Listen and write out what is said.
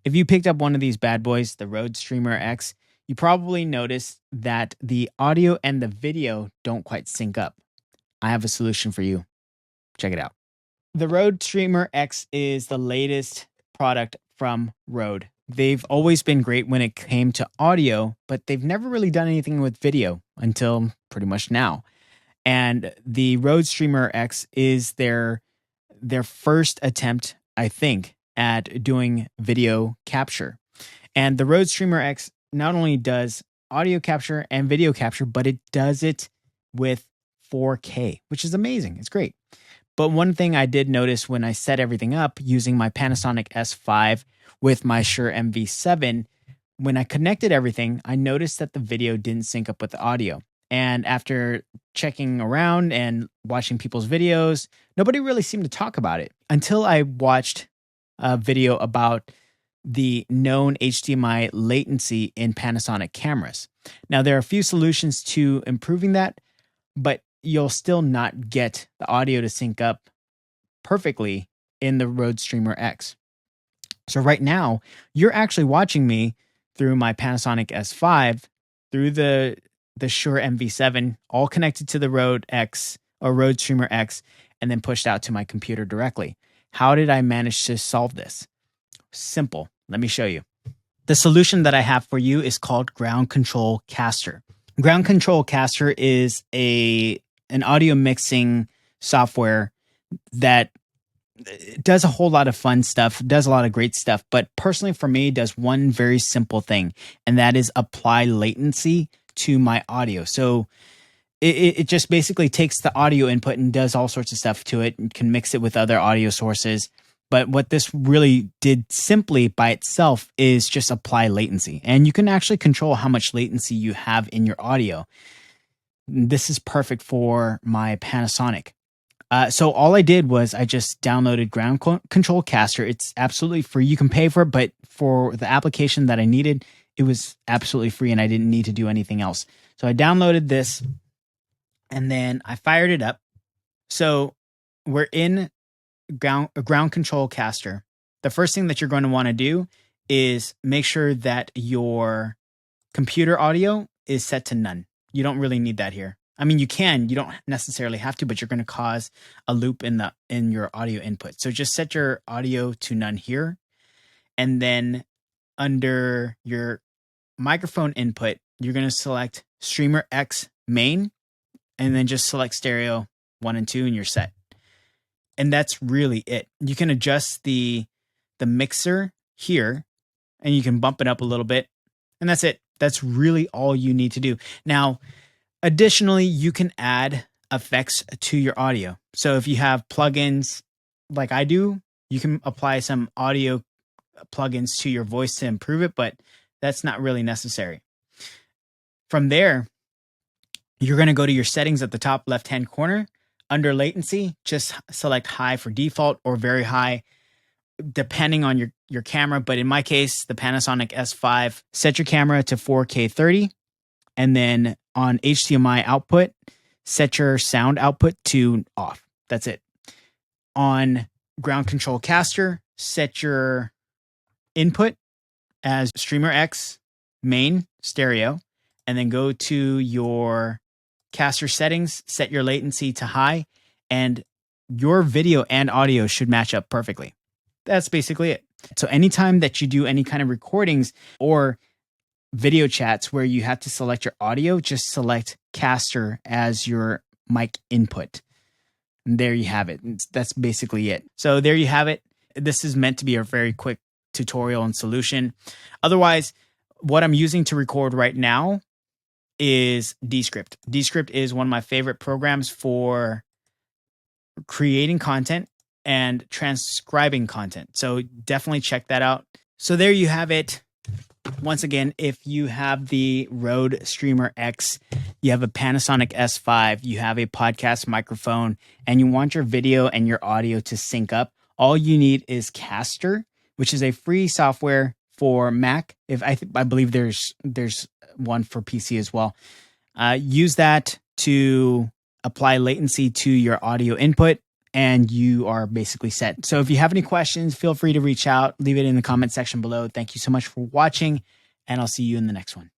If you picked up one of these bad boys, the Rode Streamer X, you probably noticed that the audio and the video don't quite sync up. I have a solution for you. Check it out. The Rode Streamer X is the latest product from Rode. They've always been great when it came to audio, but they've never really done anything with video until pretty much now. And the Rode Streamer X is their first attempt, I think, at doing video capture. And the Rode Streamer X not only does audio capture and video capture, but it does it with 4K, which is amazing. It's great. But one thing I did notice when I set everything up using my Panasonic S5 with my Shure MV7, when I connected everything, I noticed that the video didn't sync up with the audio. And after checking around and watching people's videos, nobody really seemed to talk about it until I watched a video about the known HDMI latency in Panasonic cameras. Now, there are a few solutions to improving that, but you'll still not get the audio to sync up perfectly in the Rode Streamer X. So right now, you're actually watching me through my Panasonic S5, through the Shure MV7, all connected to the Rode X or Rode Streamer X, and then pushed out to my computer directly. How did I manage to solve this? Simple. Let me show you. The solution that I have for you is called Ground Control Caster. Ground Control Caster is an audio mixing software that does a whole lot of fun stuff, does a lot of great stuff, but personally for me, does one very simple thing, and that is apply latency to my audio. So it just basically takes the audio input and does all sorts of stuff to it and can mix it with other audio sources. But what this really did simply by itself is just apply latency. And you can actually control how much latency you have in your audio. This is perfect for my Panasonic. So all I did was I just downloaded Ground Control Caster. It's absolutely free. You can pay for it, but for the application that I needed, it was absolutely free and I didn't need to do anything else. So I downloaded this and then I fired it up. So we're in Ground Control Caster. The first thing that you're going to want to do is make sure that your computer audio is set to none. You don't really need that here. I mean, you don't necessarily have to, but you're going to cause a loop in your audio input. So just set your audio to none here. And then under your microphone input, you're going to select Streamer X main, and then just select stereo 1 and 2 and you're set. And that's really it. You can adjust the mixer here and you can bump it up a little bit. And that's it. That's really all you need to do. Now, additionally, you can add effects to your audio. So if you have plugins like I do, you can apply some audio plugins to your voice to improve it, but that's not really necessary. From there, you're going to go to your settings at the top left-hand corner. Under latency, just select high for default or very high, depending on your camera. But in my case, the Panasonic S5, set your camera to 4K 30. And then on HDMI output, set your sound output to off. That's it. On Ground Control Caster, set your input as Streamer X main stereo. And then go to your caster settings, set your latency to high, and your video and audio should match up perfectly. That's basically it. So anytime that you do any kind of recordings or video chats where you have to select your audio, just select caster as your mic input. And there you have it. That's basically it. So there you have it. This is meant to be a very quick tutorial and solution. Otherwise, what I'm using to record right now is Descript. Descript is one of my favorite programs for creating content and transcribing content. So definitely check that out. So there you have it. Once again, if you have the Rode Streamer X, you have a Panasonic S5, you have a podcast microphone, and you want your video and your audio to sync up, all you need is Caster, which is a free software for Mac. I believe there's one for PC as well. Use that to apply latency to your audio input, and you are basically set. So if you have any questions, feel free to reach out, leave it in the comment section below. Thank you so much for watching, and I'll see you in the next one.